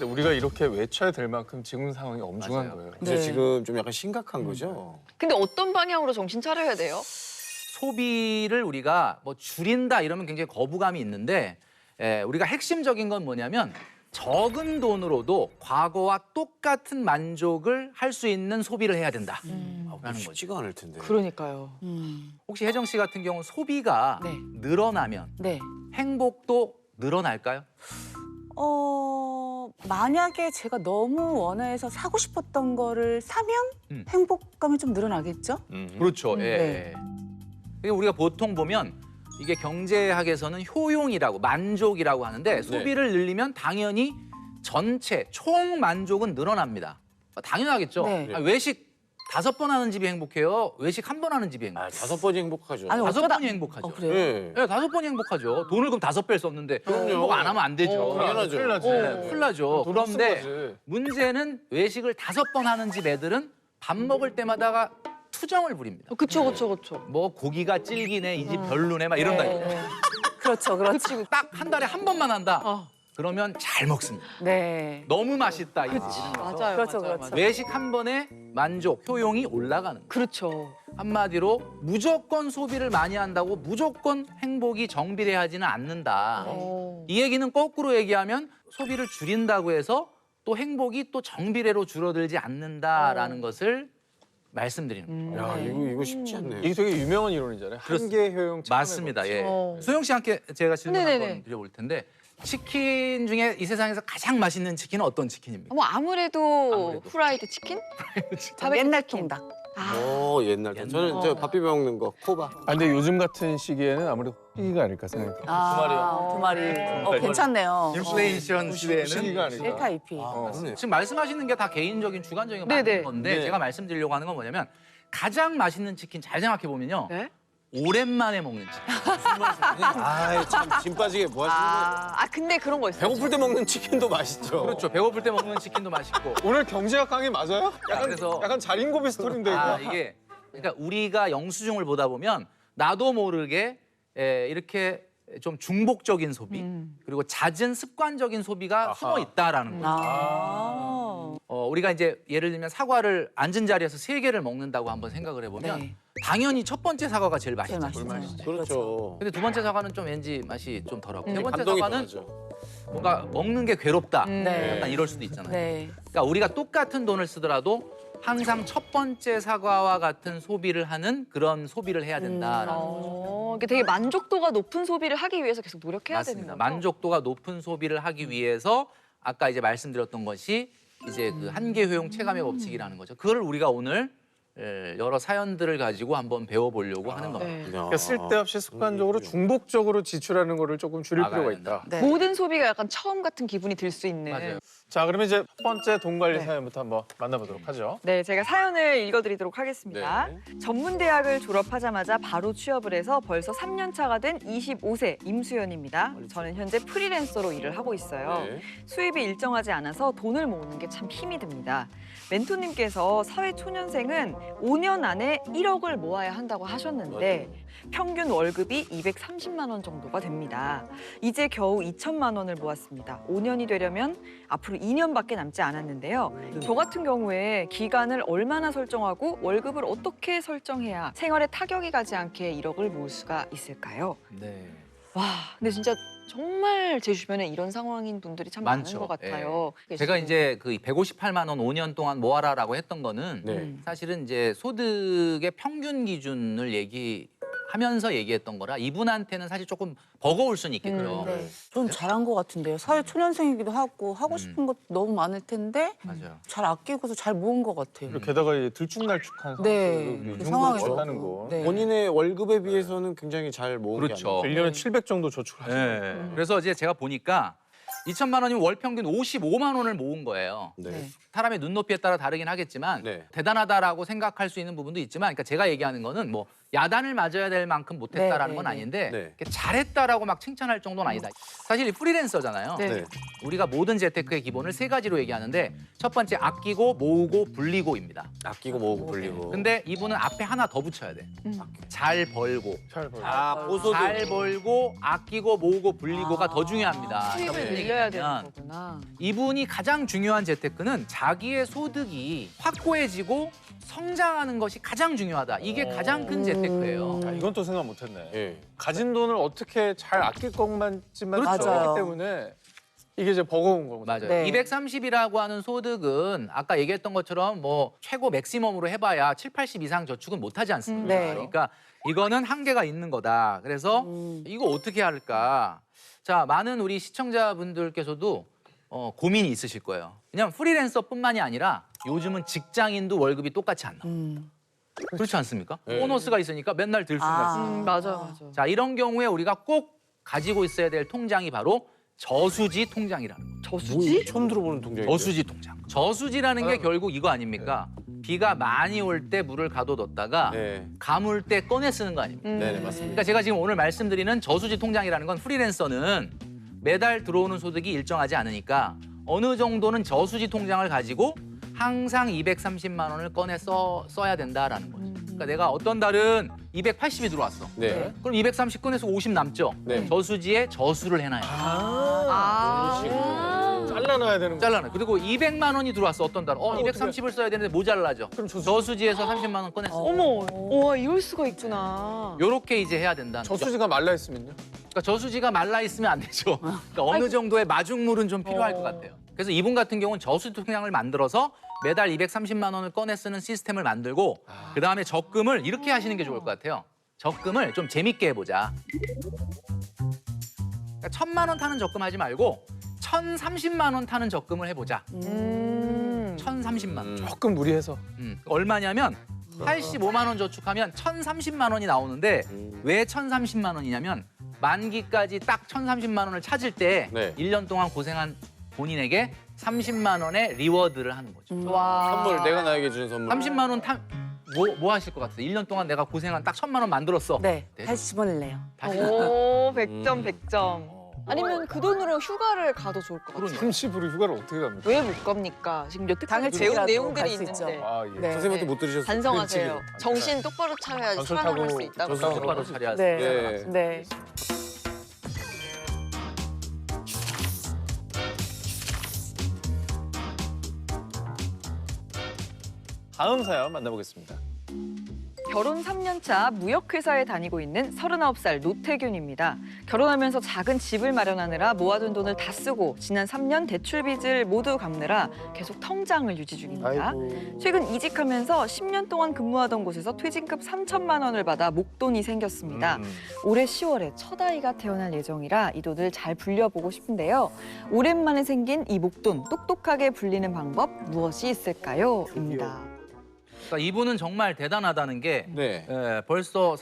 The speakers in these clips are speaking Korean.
근데 우리가 이렇게 외쳐야 될 만큼 지금 상황이 엄중한 맞아요. 거예요. 그래서 지금 좀 약간 심각한 거죠. 근데 어떤 방향으로 정신 차려야 돼요? 소비를 우리가 뭐 줄인다 이러면 굉장히 거부감이 있는데 우리가 핵심적인 건 뭐냐면 적은 돈으로도 과거와 똑같은 만족을 할 수 있는 소비를 해야 된다. 라는 거죠. 쉽지가 않을 텐데. 그러니까요. 혹시 혜정 씨 같은 경우는 소비가 네. 늘어나면 네. 행복도 늘어날까요? 만약에 제가 너무 원해서 사고 싶었던 거를 사면 행복감이 좀 늘어나겠죠? 그렇죠. 예. 네. 이게 우리가 보통 보면 이게 경제학에서는 효용이라고 만족이라고 하는데 소비를 늘리면 당연히 전체 총 만족은 늘어납니다. 당연하겠죠. 네. 외식 5번 하는 집이 행복해요? 외식 1번 하는 집이 행복해요? 5번이 행복하죠. 아니, 5번이 행복하죠. 그래요? 네. 네, 5번이 행복하죠. 돈을 그럼 5배를 썼는데 행복 안 하면 안 되죠. 당연하죠. 큰일 나지. 큰일 나죠. 돈 없는 그런데 거지. 문제는 외식을 5번 하는 집 애들은 밥 먹을 때마다 투정을 부립니다. 그쵸, 그쵸, 그쵸. 뭐 고기가 질기네, 이 집 별로네 막 이런다. 그렇죠, 그렇죠. 딱 한 달에 한 번만 한다. 어. 그러면 잘 먹습니다. 네. 너무 맛있다. 이런 맞아요. 그렇죠, 맞아요, 그렇죠. 외식 한 번에 만족, 효용이 올라가는 거예요. 그렇죠. 한마디로 무조건 소비를 많이 한다고 무조건 행복이 정비례하지는 않는다. 네. 이 얘기는 거꾸로 얘기하면 소비를 줄인다고 해서 또 행복이 또 정비례로 줄어들지 않는다라는 것을 말씀드리는 거예요. 야, 이거 쉽지 않네. 이게 되게 유명한 이론이잖아요. 한계 효용 체감의 맞습니다. 법칙. 예. 어. 소영 씨한테 제가 질문 네네네. 한번 드려볼 텐데 치킨 중에 이 세상에서 가장 맛있는 치킨은 어떤 치킨입니까? 뭐 아무래도 아무래도. 후라이드 치킨? 옛날 치킨. 통닭. 옛날. 저는 저 밥 비벼 먹는 거 코바. 아, 근데 요즘 같은 시기에는 아무래도 시기가 아닐까 생각이 들어요. 두 마리. 괜찮네요. 인플레이션 시대에는 시기가 아닐까. 1타 2피. 그러네. 지금 말씀하시는 게 다 개인적인 주관적인 네네. 맞는 건데 네. 제가 말씀드리려고 하는 건 뭐냐면 가장 맛있는 치킨 잘 생각해 보면요. 네? 오랜만에 먹는 치킨. 참 빠지게 뭐 하시는 거예요? 근데 그런 거 있어요. 배고플 때 먹는 치킨도 맛있죠. 그렇죠. 배고플 때 먹는 치킨도 맛있고. 오늘 경제학 강의 맞아요? 약간, 그래서- 약간 자린고비 스토리인데 이거. 이게 그러니까 우리가 영수증을 보다 보면 나도 모르게 이렇게 좀 중복적인 소비 그리고 잦은 습관적인 소비가 숨어 있다라는 거죠. 우리가 이제 예를 들면 사과를 앉은 자리에서 3개를 먹는다고 한번 생각을 해보면 네. 당연히 첫 번째 사과가 제일 제일 맛있잖아요. 맛있어요. 그렇죠. 근데 두 번째 사과는 좀 왠지 맛이 좀 덜하고 세 번째 감동이 사과는 덜하죠. 뭔가 먹는 게 괴롭다. 네. 약간 이럴 수도 있잖아요. 네. 그러니까 우리가 똑같은 돈을 쓰더라도 항상 첫 번째 사과와 같은 소비를 하는 그런 소비를 해야 된다라는 거죠. 이게 되게 만족도가 높은 소비를 하기 위해서 계속 노력해야 맞습니다. 되는 거죠. 만족도가 높은 소비를 하기 위해서 아까 이제 말씀드렸던 것이 이제 그 한계 효용 체감의 법칙이라는 거죠. 그걸 우리가 오늘 여러 사연들을 가지고 한번 배워보려고 하는 겁니다. 네. 그러니까 쓸데없이 습관적으로 중복적으로 지출하는 거를 조금 줄일 막아야 필요가 된다. 있다. 네. 모든 소비가 약간 처음 같은 기분이 들 수 있는. 맞아요. 자, 그러면 이제 첫 번째 돈 관리 네. 사연부터 한번 만나보도록 하죠. 네, 제가 사연을 읽어드리도록 하겠습니다. 네. 전문대학을 졸업하자마자 바로 취업을 해서 벌써 3년 차가 된 25세 임수연입니다. 저는 현재 프리랜서로 일을 하고 있어요. 네. 수입이 일정하지 않아서 돈을 모으는 게 참 힘이 듭니다. 멘토님께서 사회초년생은 5년 안에 1억을 모아야 한다고 하셨는데 평균 월급이 230만 원 정도가 됩니다. 이제 겨우 2천만 원을 모았습니다. 5년이 되려면 앞으로 2년밖에 남지 않았는데요. 저 같은 경우에 기간을 얼마나 설정하고 월급을 어떻게 설정해야 생활에 타격이 가지 않게 1억을 모을 수가 있을까요? 네. 와, 근데 진짜 정말 제 주변에 이런 상황인 분들이 참 많죠. 많은 것 같아요. 제가 이제 그 158만 원 5년 동안 모아라라고 했던 거는 네. 사실은 이제 소득의 평균 기준을 얘기하면서 얘기했던 거라 이분한테는 사실 조금 버거울 수는 있겠고요. 네. 전 잘한 것 같은데요. 사회 초년생이기도 하고 싶은 것도 너무 많을 텐데 맞아요. 잘 아끼고서 잘 모은 것 같아요. 그리고 게다가 이 들쭉날쭉한 네, 상황도 그 상황에서. 있다는 거. 네. 본인의 월급에 비해서는 굉장히 잘 모은 그렇죠. 게 아니에요. 1년에 700 정도 저축하시는 네. 그래서 이제 제가 보니까 2천만 원이면 월 평균 55만 원을 모은 거예요. 네. 사람의 눈높이에 따라 다르긴 하겠지만 네. 대단하다라고 생각할 수 있는 부분도 있지만 그러니까 제가 얘기하는 거는 뭐 야단을 맞아야 될 만큼 못했다라는 네, 건 네, 아닌데 네. 이렇게 잘했다라고 막 칭찬할 정도는 아니다. 사실 이 프리랜서잖아요. 네. 네. 우리가 모든 재테크의 기본을 세 가지로 얘기하는데 첫 번째 아끼고 모으고 불리고입니다. 아끼고 모으고 불리고. 근데 이분은 앞에 하나 더 붙여야 돼. 잘 벌고. 잘 벌. 보소득. 잘 벌고 아끼고 모으고 불리고가 더 중요합니다. 수입을 무슨 늘려야 되는 얘기냐면 거구나. 이분이 가장 중요한 재테크는 자기의 소득이 확고해지고 성장하는 것이 가장 중요하다. 이게 가장 큰 재테크예요. 야, 이건 또 생각 못했네. 예. 가진 돈을 어떻게 잘 아낄 것만큼만 그렇죠. 생각하기 때문에 이게 이제 버거운 거구나. 맞아요. 네. 230이라고 하는 소득은 아까 얘기했던 것처럼 뭐 최고 맥시멈으로 해봐야 7, 80 이상 저축은 못하지 않습니까? 네. 그러니까 이거는 한계가 있는 거다. 그래서 이거 어떻게 할까? 자, 많은 우리 시청자분들께서도 고민이 있으실 거예요. 왜냐하면 프리랜서뿐만이 아니라 요즘은 직장인도 월급이 똑같이 안 나와요. 그렇지 않습니까? 네. 보너스가 있으니까 맨날 들 수가 있어요. 맞아. 자, 이런 경우에 우리가 꼭 가지고 있어야 될 통장이 바로 저수지 통장이라는 거예요. 저수지? 처음 들어보는 통장인데. 저수지 통장. 저수지라는 게 결국 이거 아닙니까? 비가 많이 올 때 물을 가둬뒀다가 네. 가물 때 꺼내 쓰는 거 아닙니까? 네, 맞습니다. 그러니까 제가 지금 오늘 말씀드리는 저수지 통장이라는 건 프리랜서는 매달 들어오는 소득이 일정하지 않으니까 어느 정도는 저수지 통장을 가지고 항상 230만 원을 꺼내 써야 된다라는 거죠. 그러니까 내가 어떤 달은 280이 들어왔어. 네. 그럼 230 꺼내서 50 남죠? 네. 저수지에 저수를 해놔요. 잘라놔야 되는 거. 잘라놔요. 그리고 200만 원이 들어왔어, 어떤 달은. 230을 써야 되는데 모자라죠. 그럼 저수지에서 30만 원 꺼냈어. 어머, 와 이럴 수가 있구나. 요렇게 이제 해야 된다는 거죠. 저수지가 말라 있으면요? 그러니까 저수지가 말라 있으면 안 되죠. 그러니까 어느 정도의 마중물은 좀 필요할 것 같아요. 그래서 이분 같은 경우는 저수지 통장을 만들어서 매달 230만 원을 꺼내 쓰는 시스템을 만들고 그다음에 적금을 이렇게 하시는 게 좋을 것 같아요. 적금을 좀 재밌게 해보자. 그러니까 1,000만 원 타는 적금 하지 말고 1,030만 원 타는 적금을 해보자. 1,030만 원. 조금 무리해서. 얼마냐면 85만 원 저축하면 1,030만 원이 나오는데 왜 1,030만 원이냐면 만기까지 딱 1,030만 원을 찾을 때 네. 1년 동안 고생한 본인에게 30만 원의 리워드를 하는 거죠. 와. 선물 내가 나에게 주는 선물. 30만 원 뭐 하실 것 같아요? 1년 동안 내가 고생한 딱 1,000만 원 만들었어. 네, 다시 집어낼래요. 다시 오, 100점, 100점. 아니면 그 돈으로 휴가를 가도 좋을 것 같아요. 그러니까. 30으로 휴가를 어떻게 갑니까? 왜 못 갑니까? 지금 여태까지 당일치기라도 배운 갈 내용들이 수 있죠. 있는데 아, 예. 네. 선생님한테 못 들으셨어요? 반성하세요. 그렇지. 정신 똑바로 차려야지 전철 살아남을 타고 수 있다고. 저수지 똑바로 차려야 네. 돼. 네. 다음 사연 만나보겠습니다. 결혼 3년 차 무역회사에 다니고 있는 39살 노태균입니다. 결혼하면서 작은 집을 마련하느라 모아둔 돈을 다 쓰고 지난 3년 대출 빚을 모두 갚느라 계속 통장을 유지 중입니다. 최근 이직하면서 10년 동안 근무하던 곳에서 퇴직금 3천만 원을 받아 목돈이 생겼습니다. 올해 10월에 첫 아이가 태어날 예정이라 이 돈을 잘 불려보고 싶은데요. 오랜만에 생긴 이 목돈 똑똑하게 불리는 방법 무엇이 있을까요? 입니다. 그러니까 이분은 정말 대단하다는 게 네. 벌써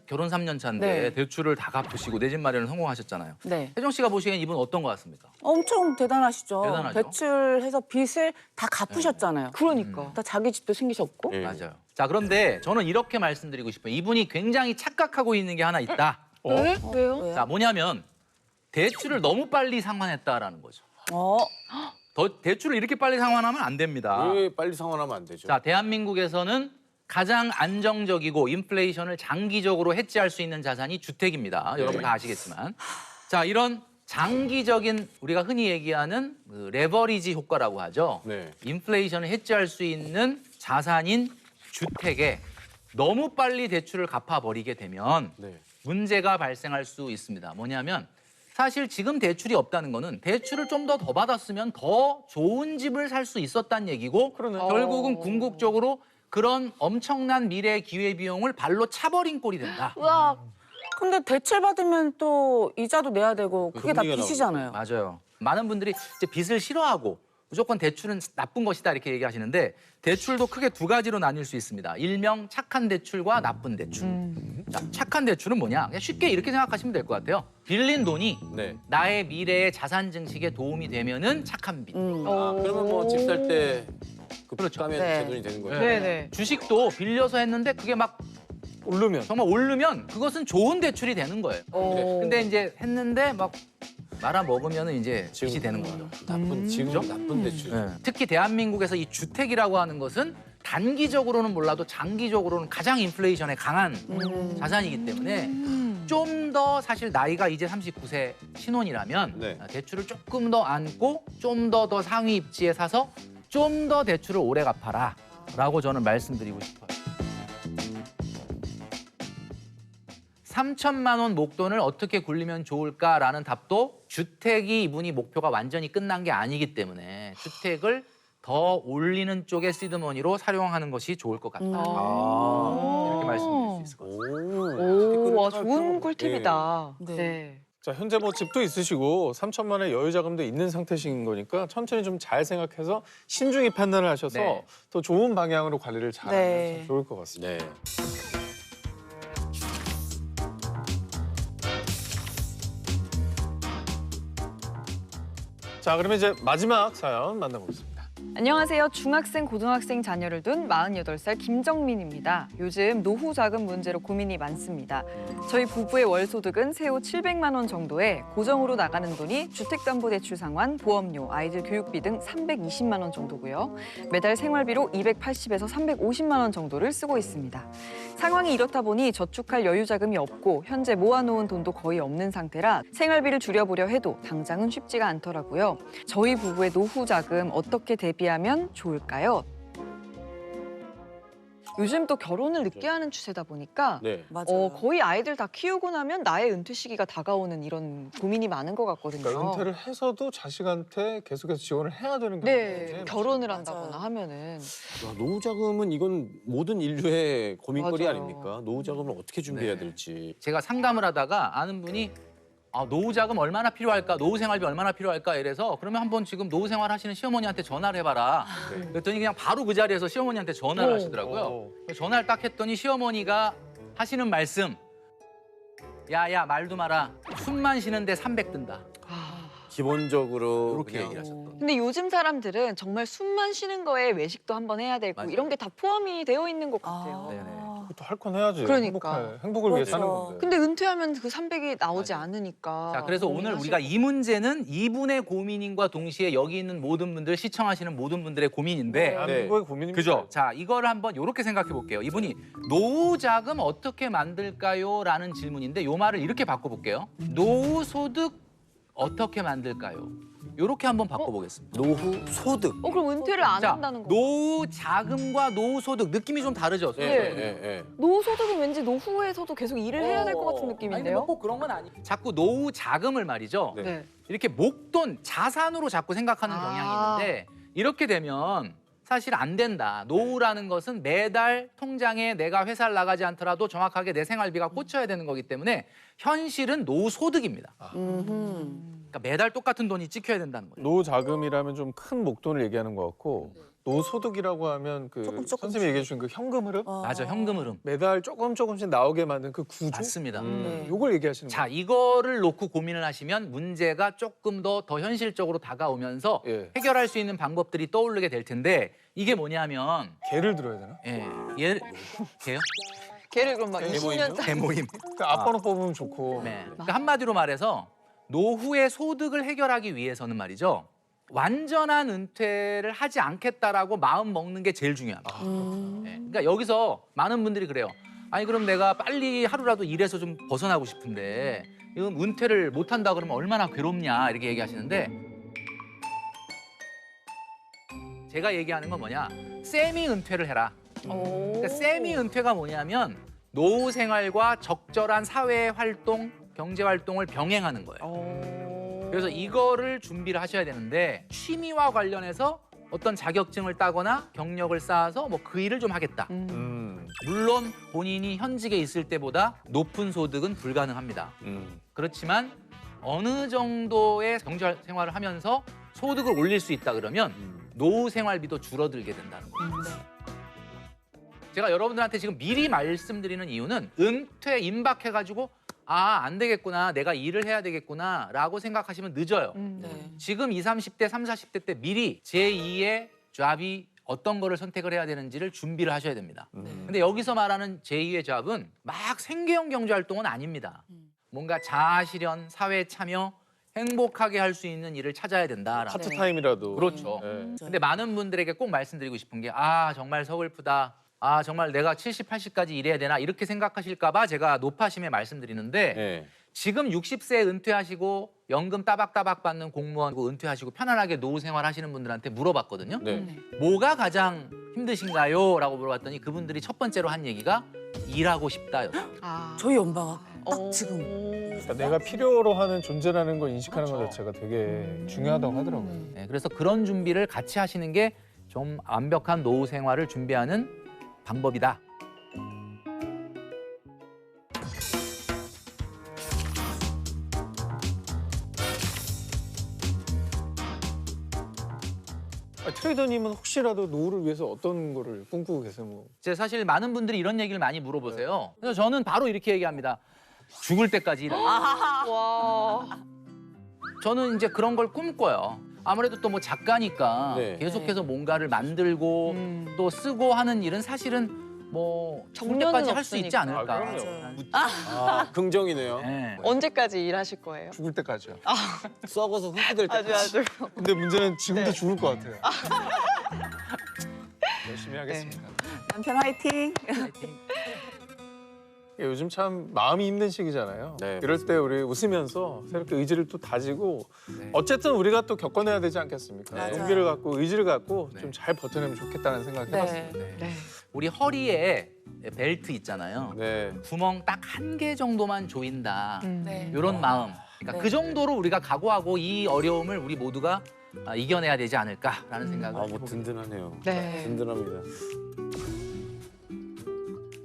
결혼 3년 차인데 네. 대출을 다 갚으시고 내 집 마련을 성공하셨잖아요. 네. 혜정 씨가 보시기엔 이분 어떤 것 같습니까? 엄청 대단하시죠. 대단하죠. 대출해서 빚을 다 갚으셨잖아요. 그러니까. 다 자기 집도 생기셨고. 예. 맞아요. 자, 그런데 저는 이렇게 말씀드리고 싶어요. 이분이 굉장히 착각하고 있는 게 하나 있다. 왜? 왜요? 왜요? 자, 뭐냐면 대출을 너무 빨리 상환했다라는 거죠. 대출을 이렇게 빨리 상환하면 안 됩니다. 왜 빨리 상환하면 안 되죠? 자, 대한민국에서는 가장 안정적이고 인플레이션을 장기적으로 해지할 수 있는 자산이 주택입니다. 여러분 다 아시겠지만. 자, 이런 장기적인 우리가 흔히 얘기하는 그 레버리지 효과라고 하죠. 네. 인플레이션을 해지할 수 있는 자산인 주택에 너무 빨리 대출을 갚아버리게 되면 네. 문제가 발생할 수 있습니다. 뭐냐면 사실 지금 대출이 없다는 거는 대출을 좀 더 받았으면 더 좋은 집을 살 수 있었다는 얘기고 그러네. 결국은 궁극적으로 그런 엄청난 미래 기회 비용을 발로 차버린 꼴이 된다. 와, 근데 대출 받으면 또 이자도 내야 되고 그게 다 금리가 빚이잖아요. 맞아요. 많은 분들이 이제 빚을 싫어하고 무조건 대출은 나쁜 것이다 이렇게 얘기하시는데 대출도 크게 두 가지로 나뉠 수 있습니다. 일명 착한 대출과 나쁜 대출. 자, 착한 대출은 뭐냐? 그냥 쉽게 이렇게 생각하시면 될 것 같아요. 빌린 돈이 네. 나의 미래의 자산 증식에 도움이 되면은 착한 빚. 그러면 뭐 집 살 때 그 그렇죠. 가면 네. 제 돈이 되는 거예요. 네네. 주식도 빌려서 했는데 그게 막 오르면. 정말 오르면 그것은 좋은 대출이 되는 거예요. 근데 이제 했는데 막 말아 먹으면 이제 빚이 되는 거죠. 지금 나쁜 대출. 특히 대한민국에서 이 주택이라고 하는 것은 단기적으로는 몰라도 장기적으로는 가장 인플레이션에 강한 자산이기 때문에 좀 더 사실 나이가 이제 39세 신혼이라면 네. 대출을 조금 더 안고 좀 더 상위 입지에 사서 좀 더 대출을 오래 갚아라 라고 저는 말씀드리고 싶어요. 3천만 원 목돈을 어떻게 굴리면 좋을까라는 답도 주택이 이분이 목표가 완전히 끝난 게 아니기 때문에 주택을 더 올리는 쪽의 시드머니로 사용하는 것이 좋을 것 같다. 이렇게 말씀드릴 수 있을 것 같습니다. 와, 좋은 꿀팁이다. 네. 네. 자, 현재 뭐 집도 있으시고 3천만 원의 여유 자금도 있는 상태신 거니까 천천히 좀 잘 생각해서 신중히 판단을 하셔서 네. 더 좋은 방향으로 관리를 잘하면 네. 참 좋을 것 같습니다. 네. 자, 그러면 이제 마지막 사연 만나보겠습니다. 안녕하세요. 중학생, 고등학생 자녀를 둔 48살 김정민입니다. 요즘 노후 자금 문제로 고민이 많습니다. 저희 부부의 월 소득은 세후 700만 원 정도에 고정으로 나가는 돈이 주택담보대출 상환, 보험료, 아이들 교육비 등 320만 원 정도고요. 매달 생활비로 280에서 350만 원 정도를 쓰고 있습니다. 상황이 이렇다 보니 저축할 여유 자금이 없고 현재 모아놓은 돈도 거의 없는 상태라 생활비를 줄여보려 해도 당장은 쉽지가 않더라고요. 저희 부부의 노후 자금 어떻게 대비하면 좋을까요? 요즘 또 결혼을 늦게 하는 추세다 보니까 네. 맞아요. 거의 아이들 다 키우고 나면 나의 은퇴 시기가 다가오는 이런 고민이 많은 것 같거든요. 그러니까 은퇴를 해서도 자식한테 계속해서 지원을 해야 되는 경우가 네, 굉장히 결혼을 맞아요. 한다거나 하면은 야, 노후 자금은 이건 모든 인류의 고민거리 맞아요. 아닙니까? 노후 자금을 어떻게 준비해야 네. 될지. 제가 상담을 하다가 아는 분이 노후 자금 얼마나 필요할까, 노후 생활비 얼마나 필요할까 이래서 그러면 한번 지금 노후 생활 하시는 시어머니한테 전화를 해봐라. 그랬더니 그냥 바로 그 자리에서 시어머니한테 전화를 하시더라고요. 전화를 딱 했더니 시어머니가 하시는 말씀. 야야 말도 마라. 숨만 쉬는데 300 든다. 기본적으로 이렇게 그냥 얘기하셨던. 근데 요즘 사람들은 정말 숨만 쉬는 거에 외식도 한번 해야 되고 맞아요. 이런 게 다 포함이 되어 있는 것 같아요. 네네. 그것도 할 건 해야지. 그러니까. 행복을 위해 그렇죠. 사는 건데. 근데 은퇴하면 그 300이 나오지 맞아요. 않으니까. 자, 그래서 오늘 고민하실 우리가 이 문제는 이분의 고민인과 동시에 여기 있는 모든 분들, 시청하시는 모든 분들의 고민인데 대한민국의 고민입니다. 그죠? 자, 이거를 한번 이렇게 생각해 볼게요. 이분이 노후 자금 어떻게 만들까요? 라는 질문인데 요 말을 이렇게 바꿔볼게요. 노후 소득 어떻게 만들까요? 이렇게 한번 바꿔보겠습니다. 노후 소득. 그럼 은퇴를 안 자, 한다는 거. 노후 자금과 노후 소득 느낌이 좀 다르죠? 예, 네. 예, 예. 노후 소득은 왠지 노후에서도 계속 일을 해야 될 것 같은 아니, 느낌인데요. 뭐꼭 그런 건 아니. 자꾸 노후 자금을 말이죠. 네. 네. 이렇게 목돈, 자산으로 자꾸 생각하는 아. 경향이 있는데 이렇게 되면 사실 안 된다. 노후라는 것은 매달 통장에 내가 회사를 나가지 않더라도 정확하게 내 생활비가 꽂혀야 되는 거기 때문에 현실은 노후 소득입니다. 그러니까 매달 똑같은 돈이 찍혀야 된다는 거예요. 노후 자금이라면 좀 큰 목돈을 얘기하는 것 같고 노후 소득이라고 하면 그 조금씩. 선생님이 얘기해 주신 그 현금 흐름 맞아, 현금 흐름. 매달 조금씩 나오게 만든 그 구조 맞습니다. 네. 요걸 얘기하시는 자, 거예요. 이거를 놓고 고민을 하시면 문제가 조금 더 현실적으로 다가오면서 예. 해결할 수 있는 방법들이 떠오르게 될 텐데 이게 뭐냐면 개를 들어야 되나? 개요? 걔를 그럼 막 개모임이요? 20년 개모임. 그러니까 앞번호 뽑으면 좋고. 네. 그러니까 한마디로 말해서 노후의 소득을 해결하기 위해서는 말이죠. 완전한 은퇴를 하지 않겠다라고 마음 먹는 게 제일 중요합니다. 네. 그러니까 여기서 많은 분들이 그래요. 아니 그럼 내가 빨리 하루라도 일해서 좀 벗어나고 싶은데 이건 은퇴를 못 한다 그러면 얼마나 괴롭냐 이렇게 얘기하시는데 제가 얘기하는 건 뭐냐? 세미 은퇴를 해라. 그러니까 세미 은퇴가 뭐냐면 노후 생활과 적절한 사회 활동, 경제 활동을 병행하는 거예요. 그래서 이거를 준비를 하셔야 되는데 취미와 관련해서 어떤 자격증을 따거나 경력을 쌓아서 뭐 그 일을 좀 하겠다. 물론 본인이 현직에 있을 때보다 높은 소득은 불가능합니다. 그렇지만 어느 정도의 경제 생활을 하면서 소득을 올릴 수 있다 그러면 노후 생활비도 줄어들게 된다는 거예요. 제가 여러분들한테 지금 미리 말씀드리는 이유는 은퇴 임박해가지고 안 되겠구나, 내가 일을 해야 되겠구나 라고 생각하시면 늦어요. 네. 지금 20, 30대, 30, 40대 때 미리 제2의 잡이 어떤 거를 선택을 해야 되는지를 준비를 하셔야 됩니다. 음. 근데 여기서 말하는 제2의 잡은 막 생계형 경제 활동은 아닙니다. 뭔가 자아 실현, 사회 참여, 행복하게 할 수 있는 일을 찾아야 된다라는. 파트타임이라도. 그렇죠. 네. 근데 많은 분들에게 꼭 말씀드리고 싶은 게 정말 서글프다. 정말 내가 70, 80까지 일해야 되나 이렇게 생각하실까 봐 제가 노파심에 말씀드리는데 네. 지금 60세에 은퇴하시고 연금 따박따박 받는 공무원 은퇴하시고 편안하게 노후 생활 하시는 분들한테 물어봤거든요. 네. 뭐가 가장 힘드신가요? 라고 물어봤더니 그분들이 첫 번째로 한 얘기가 일하고 싶다였어요. 저희 엄마가 딱 어. 지금. 그러니까 내가 필요로 하는 존재라는 걸 인식하는 것 그렇죠. 자체가 되게 중요하다고 하더라고요. 네, 그래서 그런 준비를 같이 하시는 게 좀 완벽한 노후 생활을 준비하는 방법이다. 트레이더님은 혹시라도 노후를 위해서 어떤 거를 꿈꾸고 계세요? 뭐. 이제 사실 많은 분들이 이런 얘기를 많이 물어보세요. 그래서 저는 바로 이렇게 얘기합니다. 죽을 때까지 일할. 와. 저는 이제 그런 걸 꿈꿔요. 아무래도 또 뭐 작가니까 네. 계속해서 뭔가를 만들고 또 쓰고 하는 일은 사실은 뭐 죽을 정년은 때까지 할 수 있지 없으니까. 않을까. 아, 긍정이네요. 네. 언제까지 일하실 거예요? 죽을 때까지요. 썩어서 흙이 될 때까지. 아주. 근데 문제는 지금도 네. 죽을 것 같아요. 열심히 하겠습니다. 남편 화이팅. 요즘 참 마음이 힘든 시기잖아요. 네. 이럴 때 우리 웃으면서 새롭게 의지를 또 다지고 네. 어쨌든 우리가 또 겪어내야 되지 않겠습니까? 맞아요. 용기를 갖고 의지를 갖고 네. 좀 잘 버텨내면 좋겠다는 생각을 해봤습니다. 네. 네. 우리 허리에 벨트 있잖아요. 네. 구멍 딱 한 개 정도만 조인다. 네. 이런 마음. 그러니까 네. 그 정도로 우리가 각오하고 이 어려움을 우리 모두가 이겨내야 되지 않을까라는 생각을 아, 뭐 해봅니다. 든든하네요. 네. 든든합니다.